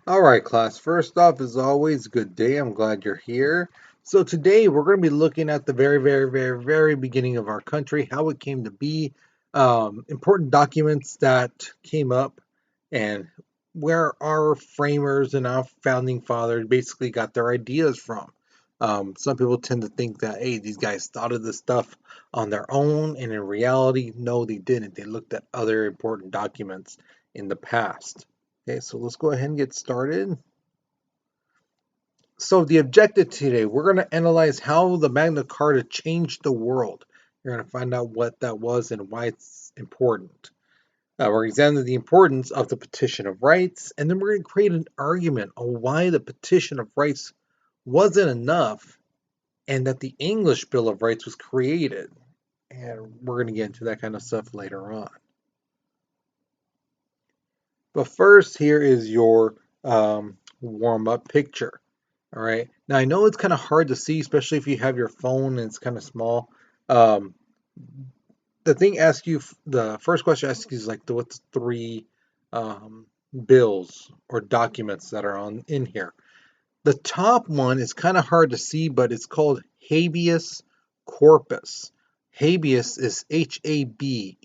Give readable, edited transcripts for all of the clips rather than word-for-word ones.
All right, class. First off, as always, good day. I'm glad you're here. So today we're going to be looking at the very beginning of our country, how it came to be, important documents that came up, and where our framers and our founding fathers basically got their ideas from. Some people tend to think that, hey, these guys thought of this stuff on their own, and in reality, no, they didn't. They looked at other important documents in the past. Okay, so let's go ahead and get started. So the objective today, we're going to analyze how the Magna Carta changed the world. You're going to find out what that was and why it's important. We're examining the importance of the Petition of Rights, and then we're going to create an argument on why the Petition of Rights wasn't enough and that the English Bill of Rights was created. And we're going to get into that kind of stuff later on. But first, here is your warm-up picture. All right. Now I know it's kind of hard to see, especially if you have your phone and it's kind of small. Um, the first question asks you is like, what's three um, bills or documents that are on in here? The top one is kind of hard to see, but it's called habeas corpus. Habeas is Habeas,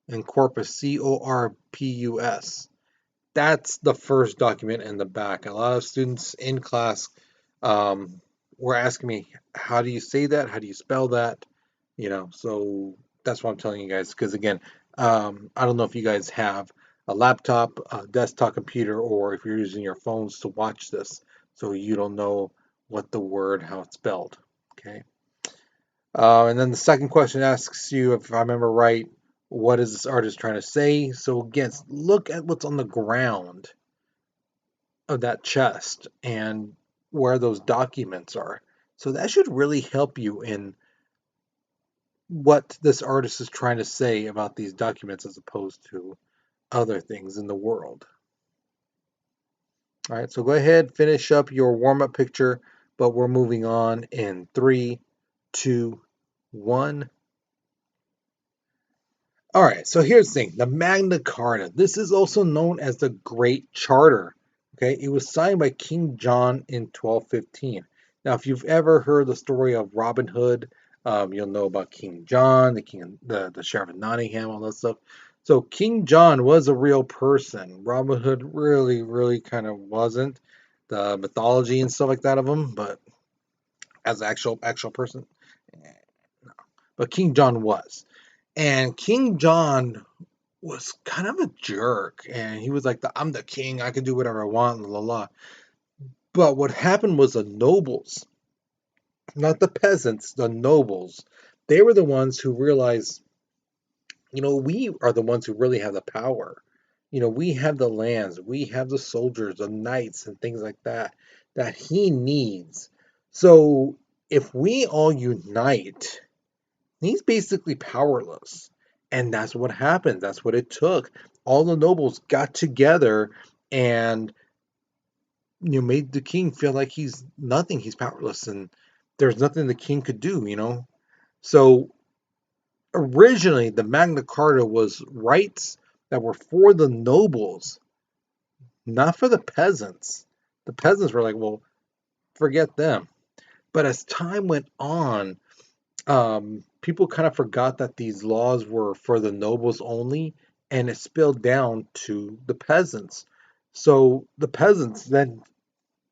and corpus Corpus. That's the first document in the back. A lot of students in class um, were asking me, how do you say that? How do you spell that? So that's what I'm telling you guys. Because again, I don't know if you guys have a laptop, a desktop computer, or if you're using your phones to watch this, so you don't know what the word, how it's spelled. Okay. And then the second question asks you, if I remember right, what is this artist trying to say? So again, look at what's on the ground of that chest and where those documents are. So that should really help you in what this artist is trying to say about these documents as opposed to other things in the world. All right, so go ahead, finish up your warm-up picture, but we're moving on in 3, 2, 1. All right, so here's the thing, the Magna Carta. This is also known as the Great Charter. Okay, it was signed by King John in 1215. Now, if you've ever heard the story of Robin Hood, you'll know about King John, the Sheriff of Nottingham, all that stuff. So King John was a real person. Robin Hood really kind of wasn't. The mythology and stuff like that of him, but as an actual person, no. But King John was. And King John was kind of a jerk, and he was like, I'm the king, I can do whatever I want, la la la. But what happened was the nobles, not the peasants, the nobles, they were the ones who realized, we are the ones who really have the power. We have the lands, we have the soldiers, the knights, and things like that that he needs. So if we all unite, he's basically powerless. And that's what happened. That's what it took. All the nobles got together and made the king feel like he's nothing, he's powerless, and there's nothing the king could do. So originally the Magna Carta was rights that were for the nobles, not for the peasants. The peasants were like, well, forget them. But as time went on, people kind of forgot that these laws were for the nobles only, and it spilled down to the peasants. So the peasants then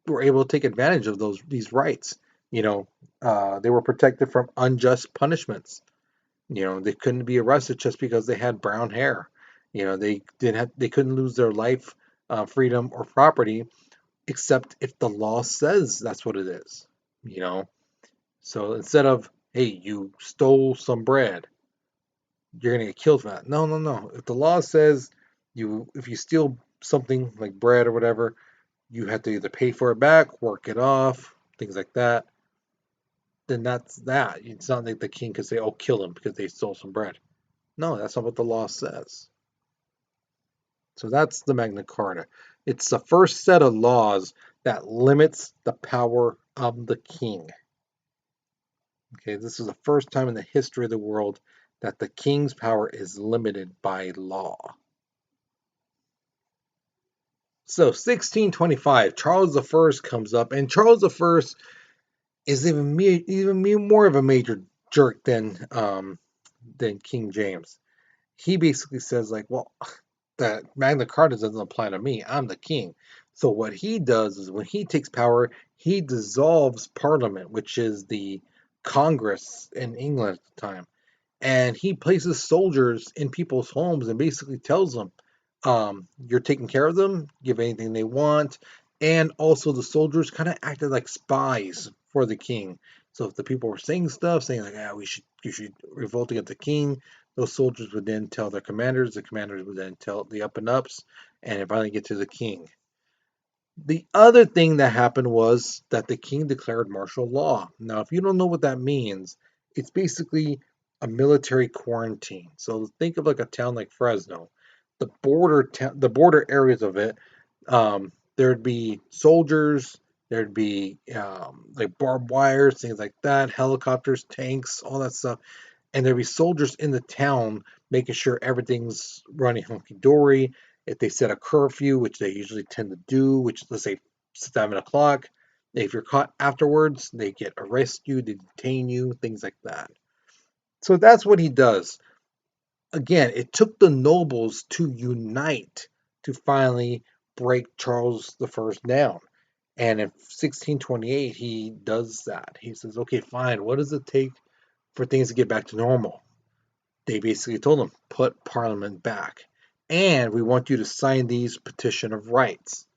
were able to take advantage of these rights. They were protected from unjust punishments. They couldn't be arrested just because they had brown hair. They couldn't lose their life, freedom, or property, except if the law says that's what it is. You know, so instead of, hey, you stole some bread, you're gonna get killed for that. No, no, no. If the law says if you steal something like bread or whatever, you have to either pay for it back, work it off, things like that. Then that's that. It's not like the king could say, "Oh, kill them because they stole some bread." No, that's not what the law says. So that's the Magna Carta. It's the first set of laws that limits the power of the king. Okay, this is the first time in the history of the world that the king's power is limited by law. So 1625, Charles the First comes up, and Charles the First is even more of a major jerk than King James. He basically says like, well, that Magna Carta doesn't apply to me. I'm the king. So what he does is when he takes power, he dissolves Parliament, which is the Congress in England at the time, and he places soldiers in people's homes and basically tells them, "You're taking care of them, give anything they want." And also, the soldiers kind of acted like spies for the king. So if the people were saying stuff, saying like, "Ah, you should revolt against the king," those soldiers would then tell their commanders. The commanders would then tell the up and ups, and it finally get to the king. The other thing that happened was that the king declared martial law. Now, if you don't know what that means, it's basically a military quarantine. So think of like a town like Fresno. The border areas of it, there'd be soldiers, there'd be like barbed wires, things like that, helicopters, tanks, all that stuff, and there'd be soldiers in the town making sure everything's running hunky dory. If they set a curfew, which they usually tend to do, which let's say 7 o'clock, if you're caught afterwards, they get arrest you, they detain you, things like that. So that's what he does. Again, it took the nobles to unite to finally break Charles the First down. And in 1628, he does that. He says, okay, fine, what does it take for things to get back to normal? They basically told him, put Parliament back. And we want you to sign these petition of rights.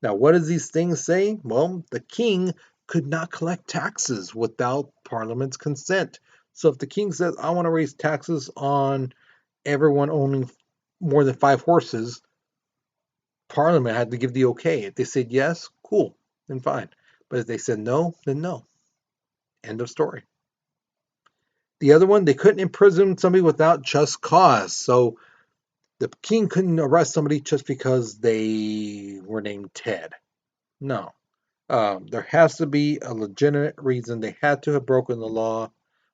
Now, what does these things say? Well, the king could not collect taxes without Parliament's consent. So if the king says, I want to raise taxes on everyone owning more than 5 horses, Parliament had to give the okay. If they said yes, cool, then fine. But if they said no, then no. End of story. The other one, they couldn't imprison somebody without just cause. So the king couldn't arrest somebody just because they were named Ted. No. There has to be a legitimate reason. They had to have broken the law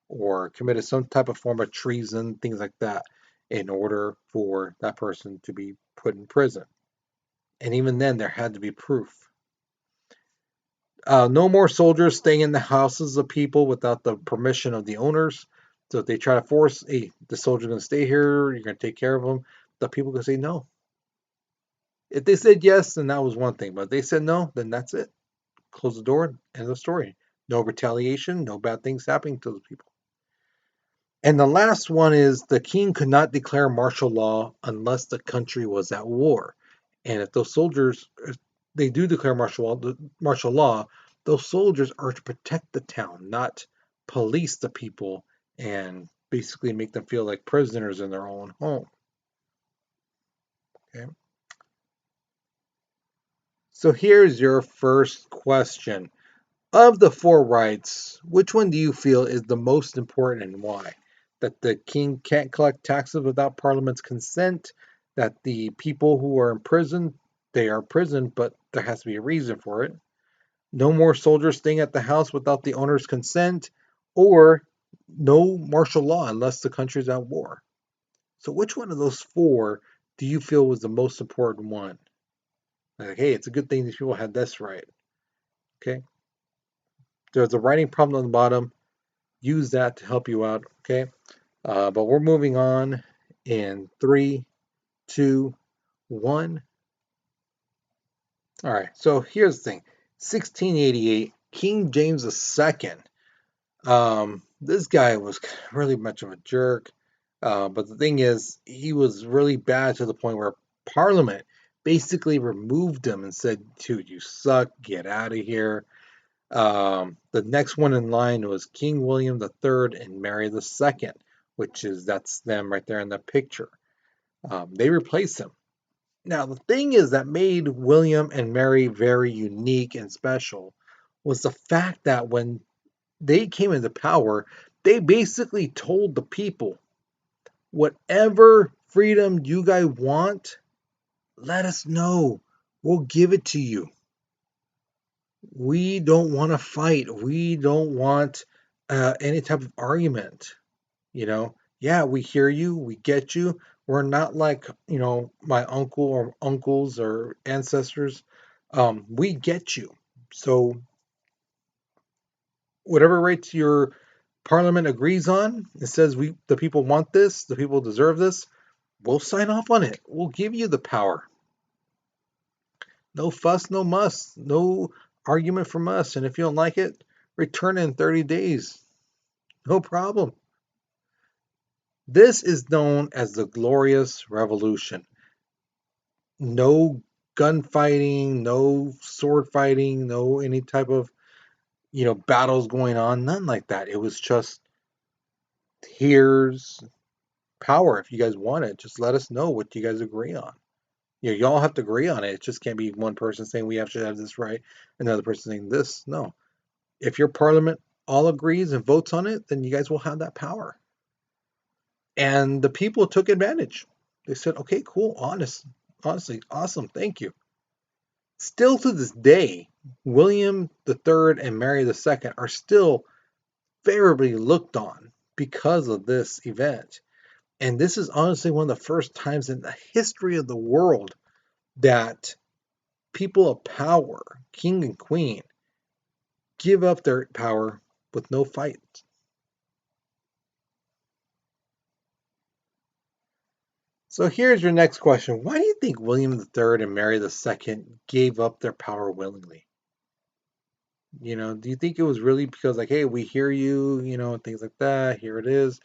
or committed some type of form of treason, things like that, in order for that person to be put in prison. And even then, there had to be proof. No more soldiers staying in the houses of people without the permission of the owners. So if they try to force, hey, the soldier's going to stay here, you're going to take care of them, the people can say no. If they said yes, then that was one thing. But if they said no, then that's it. Close the door, end of the story. No retaliation, no bad things happening to the people. And the last one is the king could not declare martial law unless the country was at war. And if those soldiers, if they do declare martial law, those soldiers are to protect the town, not police the people and basically make them feel like prisoners in their own home. Okay. So here's your first question. Of the four rights, which one do you feel is the most important and why? That the king can't collect taxes without parliament's consent, that the people who are in prison, they are imprisoned, but there has to be a reason for it. No more soldiers staying at the house without the owner's consent, or no martial law unless the country's at war. So which one of those four do you feel was the most important one? Like, hey, it's a good thing these people had this right. Okay. There's a writing problem on the bottom. Use that to help you out. Okay. But we're moving on in 3, 2, 1. All right. So here's the thing 1688, King James II. This guy was really much of a jerk. But the thing is, he was really bad to the point where Parliament basically removed him and said, dude, you suck. Get out of here. The next one in line was King William III and Mary II, that's them right there in the picture. They replaced him. Now, the thing is that made William and Mary very unique and special was the fact that when they came into power, they basically told the people, whatever freedom you guys want, let us know. We'll give it to you. We don't want to fight. We don't want any type of argument. Yeah, we hear you. We get you. We're not like, my uncle or uncles or ancestors. We get you. So whatever rights your parliament agrees on, it says the people want this, the people deserve this, we'll sign off on it. We'll give you the power. No fuss, no muss, no argument from us. And if you don't like it, return in 30 days. No problem. This is known as the Glorious Revolution. No gunfighting, no sword fighting, no any type of, battles going on, none like that. It was just, here's power. If you guys want it, just let us know what you guys agree on. Y'all have to agree on it. It just can't be one person saying we have to have this right, another person saying this. No. If your parliament all agrees and votes on it, then you guys will have that power. And the people took advantage. They said, okay, cool, honestly, awesome, thank you. Still to this day, William III and Mary II are still favorably looked on because of this event. And this is honestly one of the first times in the history of the world that people of power, king and queen, give up their power with no fight. So here's your next question. Why do you think William III and Mary II gave up their power willingly? Do you think it was really because, like, hey, we hear you, and things like that, here it is?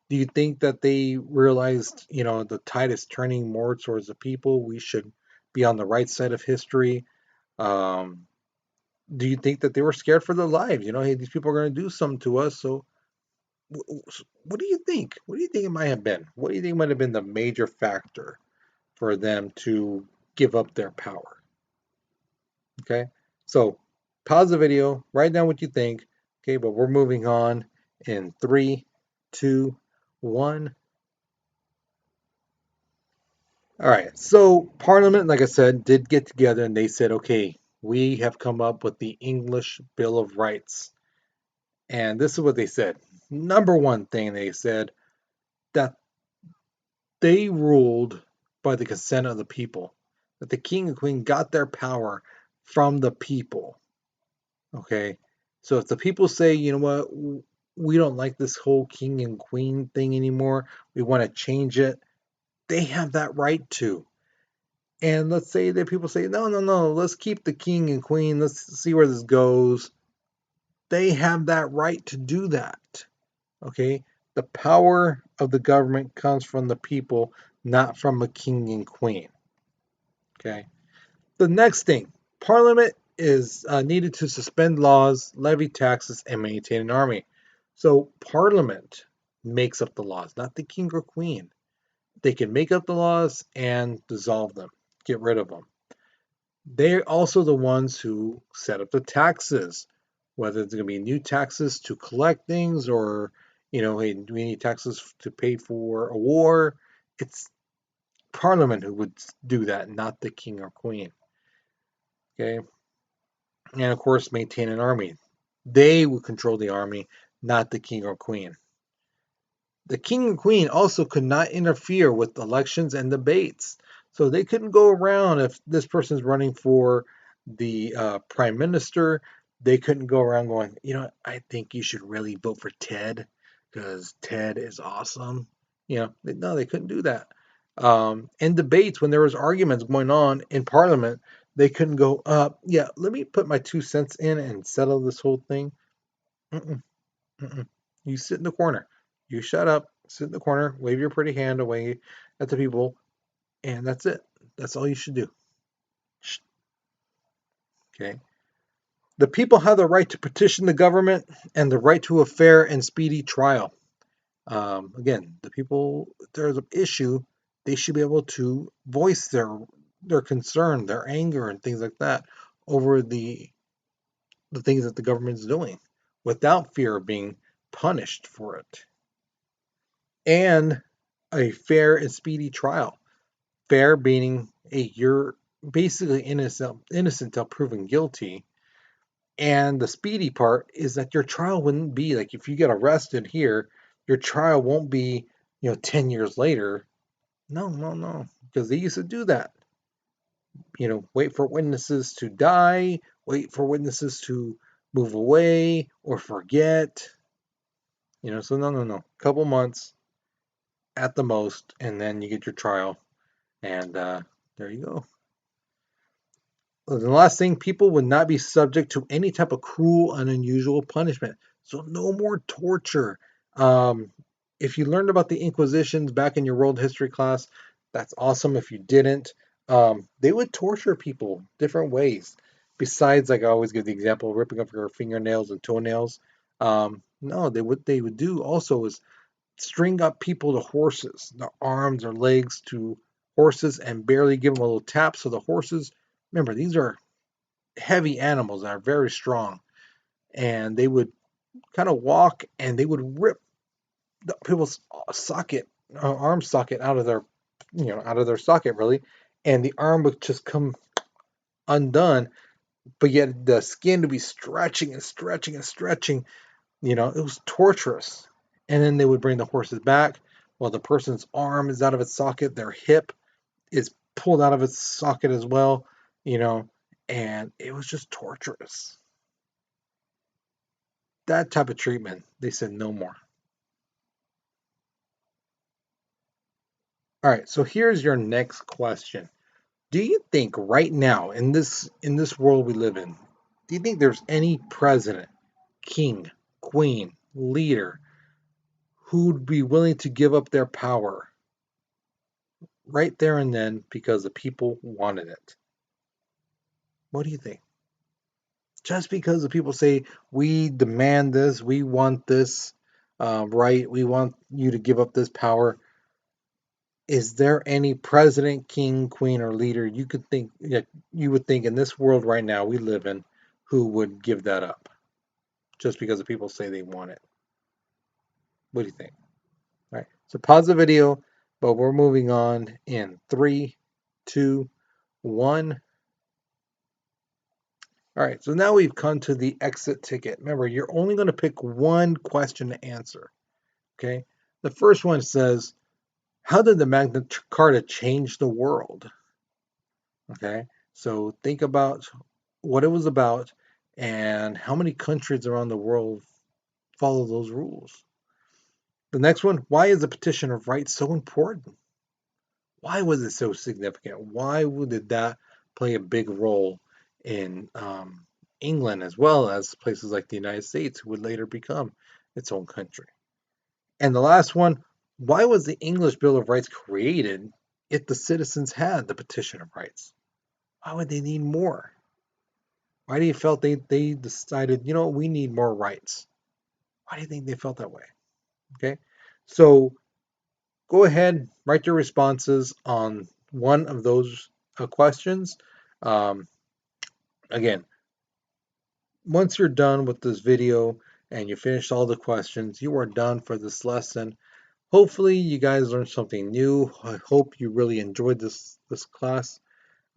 Do you think that they realized, the tide is turning more towards the people? We should be on the right side of history. Um, do you think that they were scared for their lives? Hey, these people are going to do something to us. So, what do you think? What do you think it might have been? What do you think might have been the major factor for them to give up their power? Okay, so pause the video, write down what you think. Okay, but we're moving on in 3, 2, 1. All right, so Parliament, like I said, did get together and they said, okay, we have come up with the English Bill of Rights. And this is what they said. Number one thing they said, that they ruled by the consent of the people, that the king and queen got their power from the people. Okay, so if the people say, you know what, we don't like this whole king and queen thing anymore, we want to change it, they have that right to. And let's say that people say, no, no, no, let's keep the king and queen, let's see where this goes. They have that right to do that. Okay? The power of the government comes from the people, not from a king and queen. Okay? The next thing, Parliament is needed to suspend laws, levy taxes, and maintain an army. So Parliament makes up the laws, not the king or queen. They can make up the laws and dissolve them, get rid of them. They're also the ones who set up the taxes, whether it's going to be new taxes to collect things or, hey, do we need taxes to pay for a war? It's Parliament who would do that, not the king or queen. Okay. And of course, maintain an army. They would control the army, not the king or queen. The king and queen also could not interfere with elections and debates. So they couldn't go around if this person's running for the prime minister. They couldn't go around going, I think you should really vote for Ted because Ted is awesome. No, they couldn't do that. In debates, when there was arguments going on in Parliament, they couldn't go, yeah, let me put my 2 cents in and settle this whole thing. Mm-mm, mm-mm. You sit in the corner. You shut up, sit in the corner, wave your pretty hand away at the people, and that's it. That's all you should do. Okay. The people have the right to petition the government and the right to a fair and speedy trial. Again, the people, if there's an issue, they should be able to voice their concern, their anger, and things like that over the things that the government is doing, without fear of being punished for it. And a fair and speedy trial. Fair meaning, hey, you're basically innocent until proven guilty. And the speedy part is that your trial wouldn't be like, if you get arrested here, your trial won't be 10 years later. No, no, no. Because they used to do that. Wait for witnesses to die, wait for witnesses to move away or forget. So no, no, no. Couple months at the most, and then you get your trial, and there you go. The last thing, people would not be subject to any type of cruel and unusual punishment. So no more torture. Um, if you learned about the Inquisitions back in your world history class, that's awesome. If you didn't, they would torture people different ways. Besides, like I always give the example, ripping off your fingernails and toenails. No, they would do also is string up people to horses, their arms or legs to horses, and barely give them a little tap. So the horses, remember, these are heavy animals that are very strong, and they would kind of walk and they would rip the people's arm socket out of their socket really, and the arm would just come undone, but yet the skin would be stretching and stretching and stretching. It was torturous. And then they would bring the horses back while the person's arm is out of its socket, their hip is pulled out of its socket as well, you know, and it was just torturous. That type of treatment, they said no more. All right, so here's your next question. Do you think right now in this world we live in, do you think there's any president, king, queen, leader who'd be willing to give up their power right there and then because the people wanted it? What do you think? Just because the people say, we demand this, we want this, right? We want you to give up this power. Is there any president, king, queen, or leader you would think in this world right now we live in who would give that up just because the people say they want it? What do you think? All right. So pause the video, but we're moving on in three, two, one. All right, so now we've come to the exit ticket. Remember, you're only going to pick one question to answer. Okay. The first one says, how did the Magna Carta change the world? Okay. So think about what it was about and how many countries around the world follow those rules. The next one, why is the Petition of Rights so important? Why was it so significant? Why did that play a big role in England as well as places like the United States, who would later become its own country? And the last one, why was the English Bill of Rights created if the citizens had the Petition of Rights? Why would they need more? Why do you felt they decided, we need more rights? Why do you think they felt that way? Okay. So go ahead, write your responses on one of those questions. Um, Again, once you're done with this video and you finish all the questions, you are done for this lesson. Hopefully you guys learned something new. I hope you really enjoyed this class.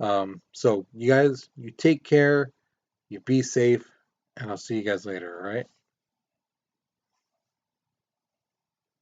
So you guys, you take care, you be safe, and I'll see you guys later, all right?